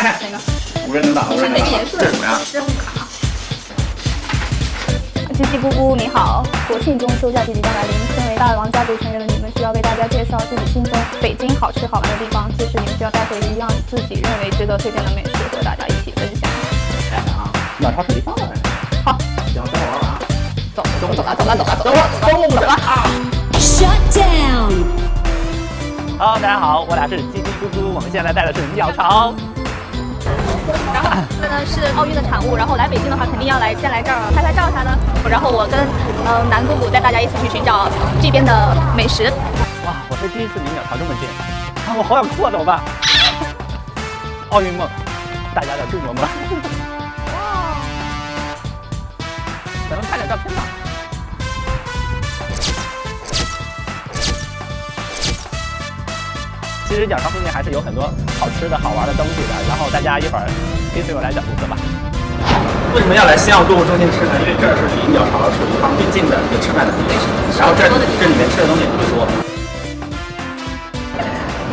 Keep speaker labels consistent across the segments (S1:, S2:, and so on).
S1: 哪个？
S2: 无人能挡，无人能挡。这是什么呀？
S1: 任务卡。
S3: 叽叽咕咕，你好！国庆中秋假期即将来临，身为大王家族成员的你们，需要为大家介绍自己心中北京好吃好玩的地方。届时你们需要带回一样自己认为值得推荐的美食，和大家一起分享。
S2: 哎啊，鸟巢水立方的。
S3: 好，
S2: 行，等我玩完。
S3: 走了。
S4: Shut down。Hello，
S2: 大家好，我俩是叽叽咕咕，我们现在带的是鸟巢。
S3: 然后这呢是奥运的产物，然后来北京的话肯定要先来这儿拍拍照啥的。然后我跟南姑姑带大家一起去寻找这边的美食。
S2: 哇，我是第一次离鸟巢这么近，啊，我好想哭啊，怎么办？奥运梦，大家的祝梦吧。哇，咱们拍点照片吧。其实鸟巢附近还是有很多好吃的好玩的东西的，然后大家一会儿跟随我来找路子吧。为什么要来新奥购物中心吃呢？因为这儿是离鸟巢水立方最近的一个吃饭的地方，然后这里面吃的东西也特别多。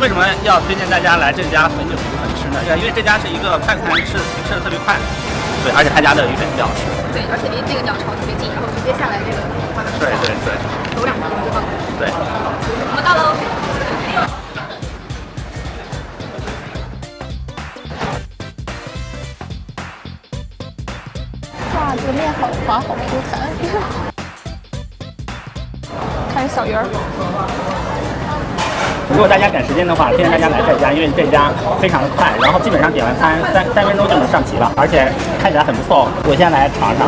S2: 为什么要推荐大家来这家汾酒鱼粉吃呢？因为这家是一个快餐，吃的特别快，对，而且他家的鱼粉比较好吃。
S3: 对，而且离这个鸟巢特别近，然后直接下来这个画面。
S2: 对，
S3: 走2步路就到了。
S2: 对，
S3: 我们到喽。哇，这个面好滑，好 Q 弹。看小鱼儿。
S2: 如果大家赶时间的话，推荐大家来这家，因为这家非常的快，然后基本上点完餐三分钟就能上齐了，而且看起来很不错。我先来尝尝。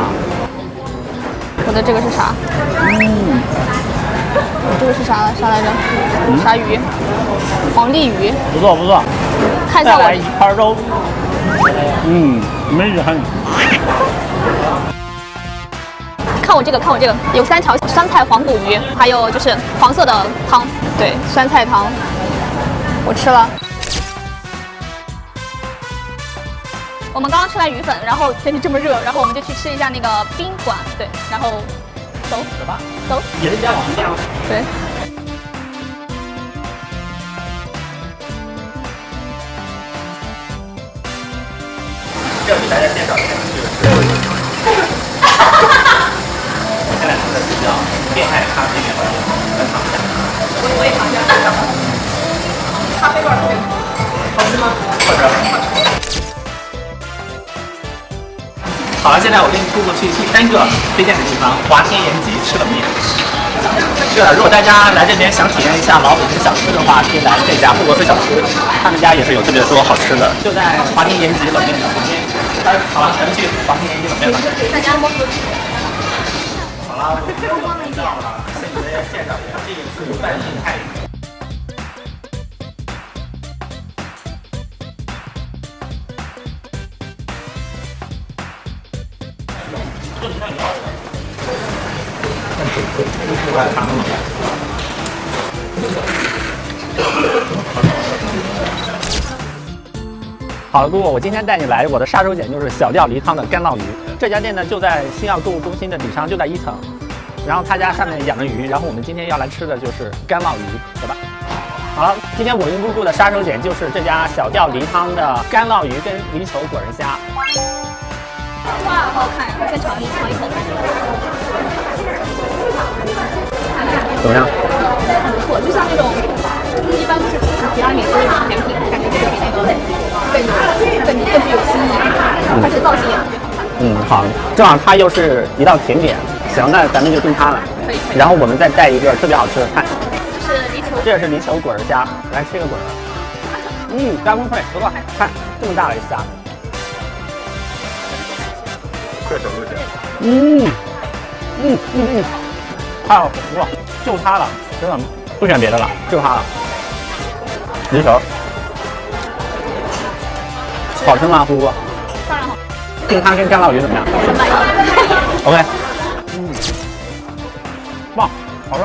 S3: 我的这个是啥？这个是啥来着？啥鱼？黄鲢鱼。
S2: 不错不错。
S3: 看一下我。
S2: 再来一块肉。没很。
S3: 看我这个，有3条酸菜黄骨鱼，还有就是黄色的汤，对，酸菜汤，我吃了。我们刚刚吃完鱼粉，然后天气这么热，然后我们就去吃一下那个宾馆，对，然后走
S2: 吧，
S3: 走，
S2: 也是一家网红店吗？
S3: 对。
S2: 这给大家介绍一下，我现在吃的是叫变态咖啡面包店，来尝一下。
S3: 我也尝一下。咖啡味儿特别好吃吗？
S2: 好吃。好了，现在我跟你姑姑去第3个推荐的地方——华天延吉吃冷面。对了，如果大家来这边想体验一下老北京小吃的话，可以来这家富国寺小吃，他们家也是有特别多好吃的，就在华天延吉冷面的旁边。好了，咱们去华天延吉冷面吧。
S3: 大家摸索。
S2: 好了，我们到了，先给大家介绍一下，这个是半印泰语。好了，姑姑，我今天带你来我的杀手锏就是小吊梨汤的干烙鱼。这家店呢就在新奥购物中心的顶上，就在1层。然后他家上面养着鱼，然后我们今天要来吃的就是干烙鱼，走吧。好了，今天我跟姑姑的杀手锏就是这家小吊梨汤的干烙鱼跟泥鳅果仁虾。
S3: 哇，好好看，我先尝一口。
S2: 怎么样？
S3: 很不错，就像那种一般不是吃提拉米苏那种甜品，感觉这个比那个更具有新意，而且造型也特别好看。
S2: 好，正好它又是一道甜点，行，那咱们就订它了。
S3: 可以。
S2: 然后我们再带一个特别好吃的菜，
S3: 这是泥鳅，
S2: 这是泥鳅果仁虾，来吃一个果仁。干风脆，不错，看这么大的虾。这什么东西？太好吃了，就它了，真的不选别的了，就它了。泥鳅，好吃吗，姑姑？
S3: 当然好。
S2: 订它跟干烙鱼怎么样？
S3: 很满意。
S2: OK。棒，好吃。